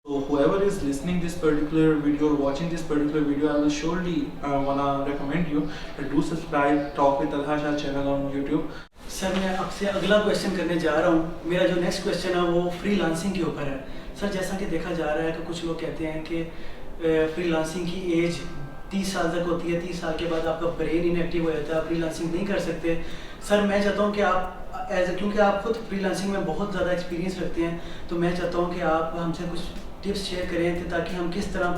So whoever is listening this particular video or watching this particular video, I will surely wanna recommend you to do subscribe Talk with Talha Shah channel on YouTube. Sir मैं आपसे अगला question करने जा रहा हूँ। मेरा जो next question है वो फ्रीलांसिंग के ऊपर है। सर जैसा कि देखा जा रहा है कि कुछ लोग कहते हैं कि फ्रीलांसिंग की एज 30 साल तक होती है, 30 साल के बाद आपका ब्रेन इनएक्टिव हो जाता है, आप फ्रीलांसिंग नहीं कर सकते। सर मैं चाहता हूँ कि आप क्योंकि आप खुद फ्रीलांसिंग में बहुत ज़्यादा एक्सपीरियंस रखते हैं, तो मैं चाहता हूँ कि आप हमसे कुछ टिप्स शेयर करें ताकि हम किस तरह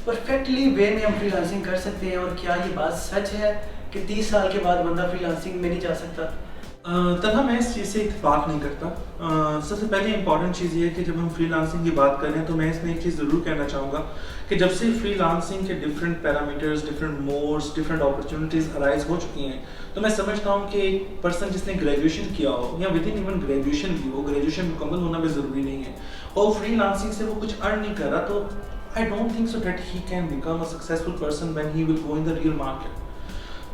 परफेक्टली वे में हम फ्रीलांसिंग कर सकते हैं, और क्या ये बात सच है कि 30 साल के बाद बंदा फ्रीलांसिंग में नहीं जा सकता? तथा मैं इस चीज़ से इत्तेफाक नहीं करता। सबसे पहले इंपॉर्टेंट चीज़ ये है कि जब हम फ्रीलांसिंग की बात करें तो मैं इसमें एक चीज़ ज़रूर कहना चाहूँगा कि जब से फ्रीलांसिंग के different parameters, different modes, different opportunities arise हो चुकी हैं, तो मैं समझता हूँ कि एक पर्सन जिसने ग्रेजुएशन किया हो या विद इन इवन ग्रेजुएशन भी हो, ग्रेजुएशन मुकम्मल होना भी ज़रूरी नहीं है, और फ्रीलांसिंग से वो कुछ अर्न नहीं कर रहा, तो आई don't think so that he can become a successful person when he will go in the real market.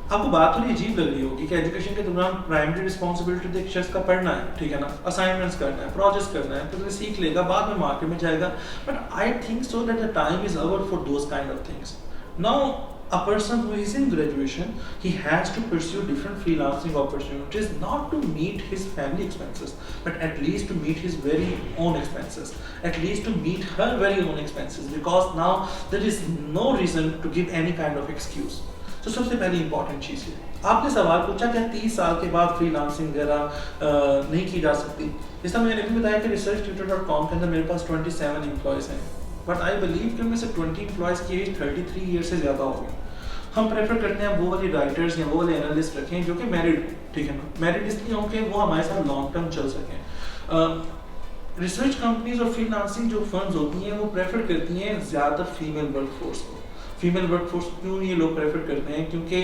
आपको बात थोड़ी अजीब लग रही होगी कि एजुकेशन के दौरान प्राइमरी रिस्पॉन्सिबिलिटी तो एक शख्स का पढ़ना है, ठीक है ना, असाइनमेंट्स करना है, प्रोजेक्ट्स करना है, तो सीख लेगा, बाद में मार्केट में जाएगा। But I think so that the time is over for those kind of things. Now a person who is in graduation, he has to pursue different freelancing opportunities, not to meet his family expenses, but at least to meet his very own expenses, at least to meet her very own expenses, because now there is no reason to give any kind of excuse. तो सबसे पहली important चीज़ है, आपने सवाल पूछा कि 30 साल के बाद फ्रीलांसिंग वगैरह नहीं की जा सकती। इसलिए मैंने भी बताया कि researchtutor.com के अंदर मेरे पास 27 एम्प्लॉयज़ हैं, बट आई बिलीव कि उनमें से 20 एम्प्लॉयज़ की एज 33 ईयर से ज़्यादा होगी। हम प्रेफर करते हैं वो वाली राइटर्स या वो वाले एनालिस्ट रखें जो कि मैरिड, ठीक है ना, मैरिड इसलिए हों कि वो हमारे साथ लॉन्ग टर्म चल सकें। रिसर्च कंपनीज और फ्रीलांसिंग जो फर्म्स होती हैं वो प्रेफर करती हैं ज़्यादातर फीमेल वर्कफोर्स को। फीमेल वर्कफोर्स क्यों ये लोग प्रेफर करते हैं? क्योंकि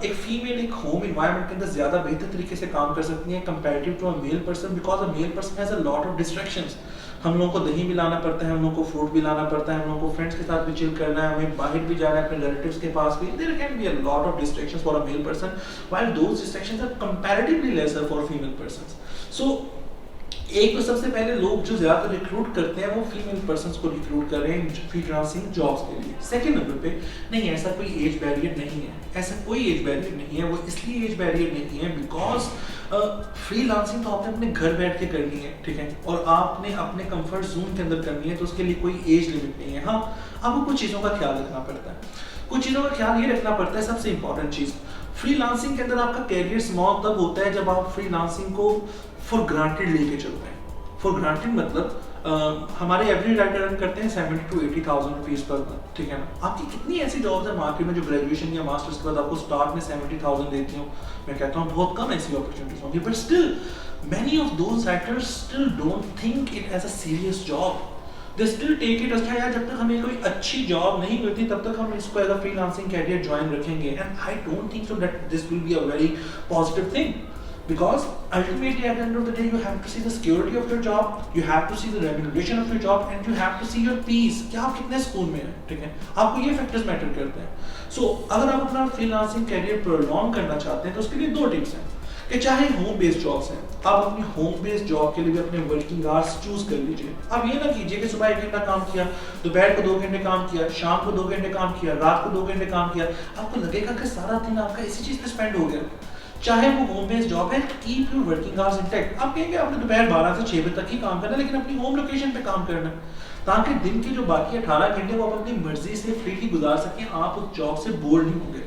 एक फीमेल एक होम इन्वायरमेंट के अंदर ज़्यादा बेहतर तरीके से काम कर सकती हैं comparative to a male person, because a male person has a lot of distractions. हम लोगों को दही भी लाना पड़ता है, हम लोगों को फ्रूट भी लाना पड़ता है, हम लोगों को फ्रेंड्स के साथ भी चिल करना है, हमें बाहर भी जाना है अपने रिलेटिव्स के पास भी। There can be a lot of distractions for a male person, while those distractions are comparatively lesser for female persons. So एक तो सबसे पहले लोग जो ज़्यादातर रिक्रूट करते हैं वो फीमेल पर्सन्स को रिक्रूट कर रहे हैं फ्रीलांसिंग जॉब्स के लिए। सेकंड नंबर पे नहीं, ऐसा कोई एज बैरियर नहीं है, ऐसा कोई एज बैरियर नहीं है। वो इसलिए एज बैरियर नहीं है बिकॉज फ्रीलांसिंग तो आपने अपने घर बैठ के करनी है, ठीक है, और आपने अपने कंफर्ट जोन के अंदर करनी है, तो उसके लिए कोई एज लिमिट नहीं है। हाँ, आपको कुछ चीज़ों का ख्याल रखना पड़ता है, कुछ चीज़ों का ख्याल ये रखना पड़ता है। सबसे इंपॉर्टेंट चीज़, फ्रीलांसिंग के अंदर आपका कैरियर स्मॉल तब होता है जब आप फ्रीलांसिंग को फॉर ग्रांटेड लेके चलते हैं। फॉर ग्रांटेड मतलब हमारे एवरेज राइटर अर्न करते हैं 70 to 80,000 रुपीज़ पर मंथ, ठीक है ना। आपकी कितनी ऐसी जॉब्स है मार्केट में जो ग्रेजुएशन या मास्टर्स के बाद आपको स्टार्ट में 70,000 देती हूँ? मैं कहता हूँ बहुत कम ऐसी अपॉर्चुनिटीज होंगी, but still many of those writers still don't think it as a serious job. They still take it अच्छा यार, जब तक हमें कोई अच्छी जॉब नहीं मिलती तब तक हम इसको as a freelancing career join रखेंगे। And I don't think so that this will be a very positive thing, because ultimately at the end of the day you have to see the security of your job, you have to see the remuneration of your job, and you have to see your peace कि आप कितने school में हैं, ठीक है, आपको ये factors matter करते हैं। सो अगर आप अपना फ्रीलांसिंग कैरियर प्रोलॉन्ग करना चाहते हैं तो उसके लिए दो टिप्स हैं कि चाहे होम बेस्ड जॉब्स हैं, आप अपनी होम बेस्ड जॉब के लिए भी अपने वर्किंग आवर्स चूज कर लीजिए। आप ये ना कीजिए कि सुबह 1 घंटा काम किया, दोपहर को 2 घंटे काम किया, शाम को 2 घंटे काम किया, रात को 2 घंटे काम किया, आपको लगेगा कि सारा दिन आपका इसी चीज़ पे स्पेंड हो गया। चाहे वो होम बेस्ड जॉब है, keep your working hours intact. आप कहेंगे आपने दोपहर 12 से 6 बजे तक ही काम करना है, लेकिन अपनी होम लोकेशन पे काम करना है, ताकि दिन के जो बाकी 18 घंटे वो आप अपनी मर्जी से फ्रीली गुजार सकें, आप उस जॉब से बोर नहीं होंगे।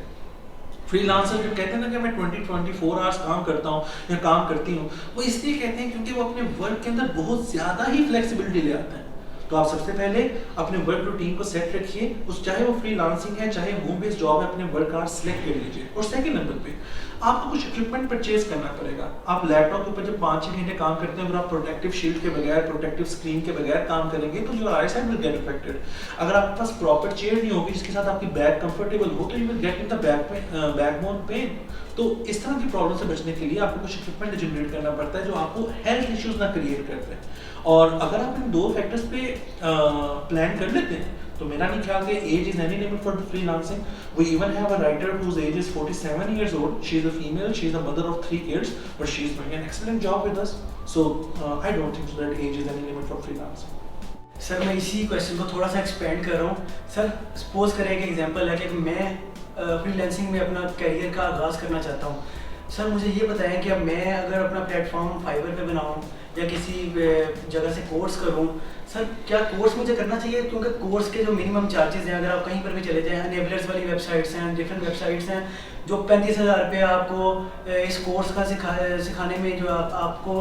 फ्रीलांसर जो कहते हैं ना कि मैं 24 आवर्स काम करता हूँ या काम करती हूँ, वो इसलिए कहते हैं क्योंकि वो अपने वर्क के अंदर बहुत ज़्यादा ही फ्लेक्सिबिलिटी ले आते हैं। तो आप सबसे पहले अपने वर्क रूटीन को सेट रखिए, उस चाहे वो फ्रीलांसिंग है चाहे होम बेस्ड जॉब है, अपने वर्क आवर्स सिलेक्ट कर लीजिए। और सेकंड नंबर पे आपको कुछ इक्विपमेंट परचेज करना पड़ेगा। आप लैपटॉप के ऊपर जब 5-6 घंटे काम करते हैं, अगर आप प्रोटेक्टिव शील्ड के बगैर, प्रोटेक्टिव स्क्रीन के बगैर काम करेंगे तो your eyesight will get affected. अगर आपके पास प्रॉपर चेयर नहीं होगी जिसके साथ आपकी बैक कंफर्टेबल हो, तो you will get in the backbone pain. तो इस तरह की प्रॉब्लम से बचने के लिए आपको कुछ इक्विपमेंट जनरेट करना पड़ता है जो आपको हेल्थ इश्यूज ना क्रिएट करते हैं। और अगर आप इन दो फैक्टर्स पे प्लान कर लेते हैं तो मेरा नहीं ख्याल कि age is any limit for freelancing. We even have a writer whose age is 47 years old. She is a female, she is a mother of 3 kids, but she is doing an excellent job with us. So I don't think so that age is any limit for freelancing. Sir मैं इसी question को थोड़ा सा expand कर रहा हूँ। Sir suppose करें एक एग्जांपल है कि मैं फ्रीलांसिंग में अपना करियर का आगाज़ करना चाहता हूँ। सर मुझे ये बताएं कि अब मैं अगर अपना प्लेटफॉर्म फाइवर पे बनाऊँ या किसी जगह से कोर्स करूँ, सर क्या कोर्स मुझे करना चाहिए? क्योंकि कोर्स के जो मिनिमम चार्जेस हैं, अगर आप कहीं पर भी चले जाएँ, अनेबलर्स वाली वेबसाइट्स हैं, डिफरेंट वेबसाइट्स हैं जो 35,000 रुपये आपको इस कोर्स का सिखाने में जो आपको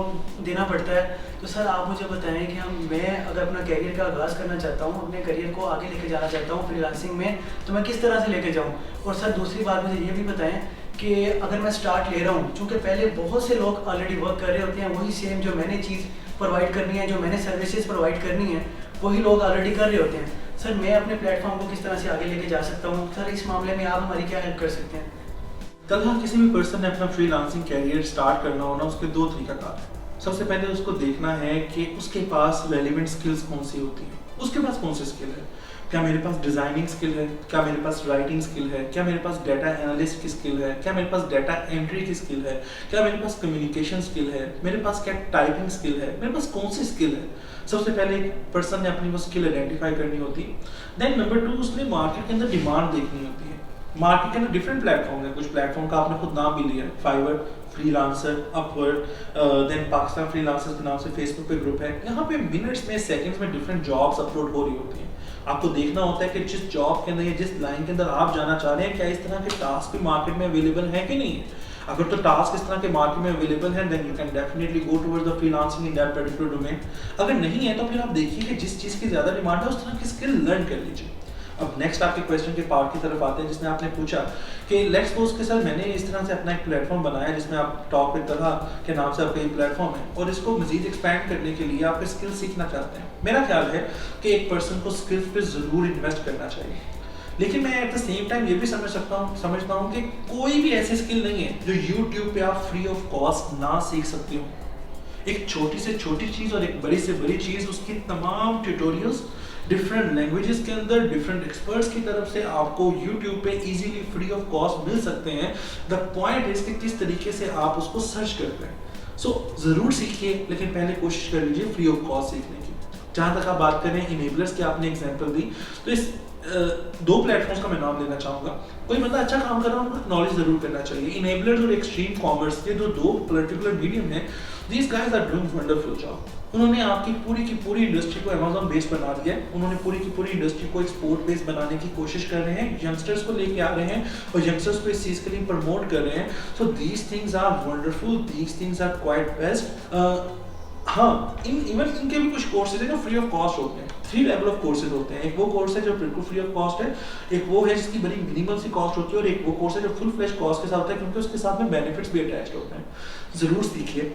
देना पड़ता है। तो सर आप मुझे बताएं कि मैं अगर अपना करियर का आगाज़ करना चाहता हूँ, अपने करियर को आगे लेके जाना चाहता हूँ फ्रीलांसिंग में, तो मैं किस तरह से लेके जाऊँ? और सर दूसरी बात मुझे ये भी बताएं कि अगर मैं स्टार्ट ले रहा हूँ, चूँकि पहले बहुत से लोग ऑलरेडी वर्क कर रहे होते हैं, वही सेम जो मैंने चीज़ प्रोवाइड करनी है, जो मैंने सर्विसेज प्रोवाइड करनी है, वही लोग ऑलरेडी कर रहे होते हैं। सर मैं अपने प्लेटफॉर्म को किस तरह से आगे लेके जा सकता हूँ? सर इस मामले में आप हमारी क्या हेल्प कर सकते हैं? तलहा, किसी भी पर्सन ने अपना फ्रीलांसिंग कैरियर स्टार्ट करना हो ना, उसके दो तरीकाकार है। सबसे पहले उसको देखना है कि उसके पास रेलिवेंट स्किल्स कौन सी होती हैं, उसके पास कौन सी स्किल है। क्या मेरे पास डिज़ाइनिंग स्किल है? क्या मेरे पास राइटिंग स्किल है? क्या मेरे पास डाटा एनालिस्ट की स्किल है? क्या मेरे पास डाटा एंट्री की स्किल है? क्या मेरे पास कम्युनिकेशन स्किल है? मेरे पास क्या टाइपिंग स्किल है? मेरे पास कौन सी स्किल है? सबसे पहले एक पर्सन ने अपनी वो स्किल आइडेंटिफाई करनी होती है। देन नंबर 2, उसने मार्केट के अंदर डिमांड देखनी होती है। मार्केट के अंदर डिफरेंट प्लेटफॉर्म है, कुछ प्लेटफॉर्म का आपने खुद नाम भी लिया है, Fiverr, freelancer, Upwork, then Pakistan freelancers के नाम से फेसबुक पे ग्रुप है। यहाँ पे मिनट्स में, सेकंड्स में डिफरेंट जॉब्स अपलोड हो रही होती हैं। आपको देखना होता है कि जिस जॉब के अंदर या जिस लाइन के अंदर आप जाना चाह रहे हैं, क्या इस तरह के टास्क भी मार्केट में अवेलेबल है कि नहीं है। अगर तो टास्क इस तरह के मार्केट में अवेलेबल है, then you can definitely go towards the freelancing in that particular domain. अगर नहीं है तो फिर आप देखिए कि जिस चीज़ की ज़्यादा डिमांड है उस तरह की स्किल लर्न कर लीजिए। अब नेक्स्ट आपके क्वेश्चन के पार्ट की तरफ आते हैं, जिसमें आपने पूछा कि लेट्स सपोज के सर मैंने इस तरह से अपना एक प्लेटफॉर्म बनाया जिसमें आप टॉप विद तलहा के नाम से आपका ये प्लेटफॉर्म है, और इसको मजीद एक्सपैंड करने के लिए आप स्किल सीखना चाहते हैं। मेरा ख्याल है कि एक पर्सन को स्किल्स पे ज़रूर इन्वेस्ट करना चाहिए, लेकिन मैं एट द सेम टाइम ये भी समझता हूँ कि कोई भी ऐसी स्किल नहीं है जो यूट्यूब पे आप फ्री ऑफ कॉस्ट ना सीख सकते हो। एक छोटी से छोटी चीज़ और एक बड़ी से बड़ी चीज़, उसकी तमाम ट्यूटोरियल्स डिफरेंट लैंग्वेजेस के अंदर डिफरेंट एक्सपर्ट्स की तरफ से आपको YouTube पे इजीली फ्री ऑफ कॉस्ट मिल सकते हैं। द पॉइंट इज कि किस तरीके से आप उसको सर्च करते हैं। सो ज़रूर सीखिए, लेकिन पहले कोशिश कर लीजिए फ्री ऑफ कॉस्ट सीखने की। जहाँ तक आप बात करें इनेबलर्स की, आपने एग्जाम्पल दी, तो इस दो प्लेटफॉर्म्स का मैं नाम लेना चाहूँगा। कोई बंदा अच्छा काम कर रहा है, उनको एक्नॉलेज जरूर करना चाहिए। इनेबलर्स और एक्सट्रीम कॉमर्स के जो दो पर्टिकुलर मीडियम है, these guys are doing wonderful job. उन्होंने आपकी पूरी की पूरी इंडस्ट्री को अमेज़न बेस्ड बना दिया है। उन्होंने पूरी की पूरी इंडस्ट्री को एक्सपोर्ट बेस्ड बनाने की कोशिश कर रहे हैं, यंगस्टर्स को लेके आ रहे हैं और यंगस्टर्स को इस चीज़ के लिए प्रमोट कर रहे हैं। So these things are wonderful, these things are quite best. हाँ, इवन इनके भी कुछ कोर्सेज है जो फ्री ऑफ कॉस्ट होते हैं। 3 लेवल ऑफ कोर्सेज होते हैं। एक वो कोर्स है जो बिल्कुल फ्री ऑफ कॉस्ट है, एक वो है जिसकी बड़ी मिनिमल सी कॉस्ट होती है, और एक वो कोर्स है जो फुल फ्लैश कॉस्ट के साथ होता है, क्योंकि उसके साथ में बेनिफिट्स भी अटैच्ड होते हैं। ज़रूर सीखिए,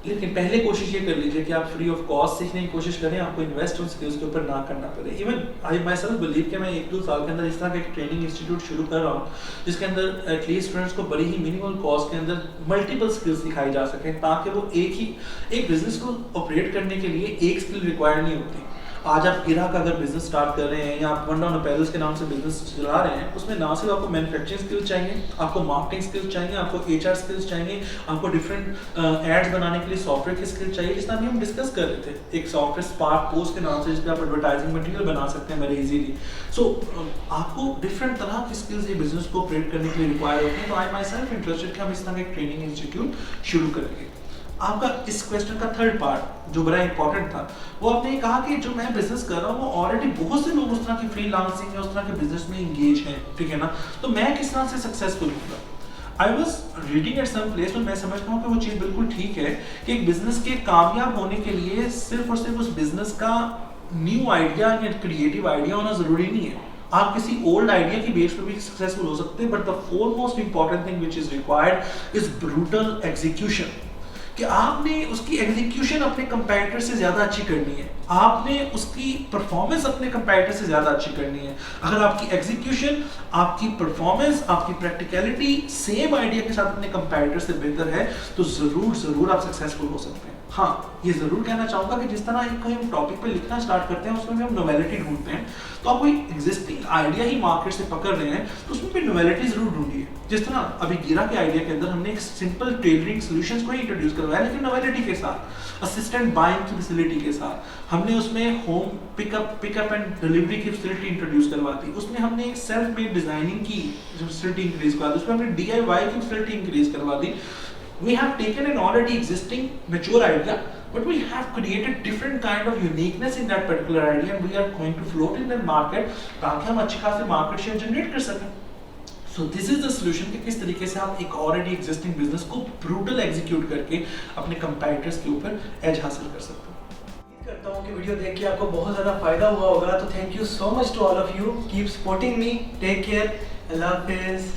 लेकिन पहले कोशिश ये कर लीजिए कि आप फ्री ऑफ कॉस्ट सीखने की कोशिश करें, आपको इन्वेस्ट उन स्किल्स के ऊपर ना करना पड़े। Even I my self believe कि मैं 1-2 साल के अंदर इस तरह का एक ट्रेनिंग इंस्टीट्यूट शुरू कर रहा हूँ, जिसके अंदर एटलीस्ट स्टूडेंट्स को बड़ी ही मिनिमल कॉस्ट के अंदर मल्टीपल स्किल्स सिखाई जा सकें, ताकि वो एक बिजनेस को ऑपरेट करने के लिए एक स्किल रिक्वायर्ड नहीं होती। आज आप गिरा का अगर बिजनेस स्टार्ट कर रहे हैं या आप वन डाउन अपैरल्स के नाम से बिजनेस चला रहे हैं, उसमें ना सिर्फ आपको मैन्युफैक्चरिंग स्किल्स चाहिए, आपको मार्केटिंग स्किल्स चाहिए, आपको HR स्किल्स चाहिए, आपको डिफरेंट एड्स बनाने के लिए सॉफ्टवेयर की स्किल्स चाहिए, जिसका अभी हम डिस्कस कर रहे थे। एक सॉफ्टवेयर स्पार्क पोस्ट के नाम से जिसपे आप एडवर्टाइजिंग मटेरियल बना सकते हैं वेरी इजीली। सो आपको डिफरेंट तरह की स्किल्स ये बिजनेस को ऑपरेट करने के लिए रिक्वायर होती हैं। तो आई माई सेल्फ इंटरेस्टेड कि हम इस तरह का एक ट्रेनिंग इंस्टीट्यूट शुरू करेंगे। आपका इस क्वेश्चन का थर्ड पार्ट जो बड़ा इंपॉर्टेंट था, वो आपने कहा कि जो मैं बिजनेस कर रहा हूँ वो ऑलरेडी बहुत से लोग उस तरह की फ्रीलांसिंग या उस तरह के बिजनेस में इंगेज हैं, ठीक है ना, तो मैं किस तरह से सक्सेसफुल होगा। I was reading at some place, और मैं समझता हूँ कि वो चीज़ बिल्कुल ठीक है कि एक बिजनेस के कामयाब होने के लिए सिर्फ और सिर्फ उस बिजनेस का न्यू आइडिया या क्रिएटिव आइडिया होना ज़रूरी नहीं है। आप किसी ओल्ड आइडिया की बेस पर भी सक्सेसफुल हो सकते हैं, but the foremost important thing which is required is brutal execution, कि आपने उसकी एग्जीक्यूशन अपने कंपैरेटर से ज़्यादा अच्छी करनी है, आपने उसकी परफॉर्मेंस अपने कंपैरेटर से ज़्यादा अच्छी करनी है। अगर आपकी एग्जीक्यूशन, आपकी परफॉर्मेंस, आपकी प्रैक्टिकलिटी सेम आइडिया के साथ अपने कंपैरेटर से बेहतर है, तो ज़रूर आप सक्सेसफुल हो सकते हैं। हाँ, ये ज़रूर कहना चाहूँगा कि जिस तरह एक हम टॉपिक पे लिखना स्टार्ट करते हैं, उसमें भी हम नोवेलिटी ढूंढते हैं, तो आप कोई एग्जिस्टिंग आइडिया ही मार्केट से पकड़ रहे हैं, तो उसमें भी नोवेलिटी ज़रूर ढूंढिए। जिस तरह अभी गिरा के आइडिया के अंदर हमने एक सिंपल टेलरिंग सॉल्यूशंस को ही इंट्रोड्यूस करवाया, लेकिन नोवेलिटी के साथ, असिस्टेंट बाइंग की फैसिलिटी के साथ। हमने उसमें होम पिकअप एंड डिलीवरी की फैसिलिटी इंट्रोड्यूस करवा दी, उसमें हमने एक सेल्फ मेड डिजाइनिंग की फैसिलिटी इंक्रीज करवा दी, उसमें हमने DIY की फैसिलिटी इंक्रीज करवा दी. We have taken an already existing mature idea, but we have created different kind of uniqueness in that particular idea, and we are going to float in the market ताकि हम अच्छी खासी market share generate कर सकें. So this is the solution कि किस तरीके से आप एक already existing business को brutal execute करके अपने competitors के ऊपर edge हासिल कर सकते हैं. उम्मीद करता हूँ कि वीडियो देख के आपको बहुत ज़्यादा फायदा हुआ होगा. तो thank you so much to all of you. Keep supporting me. Take care. अल्लाह हाफिज़.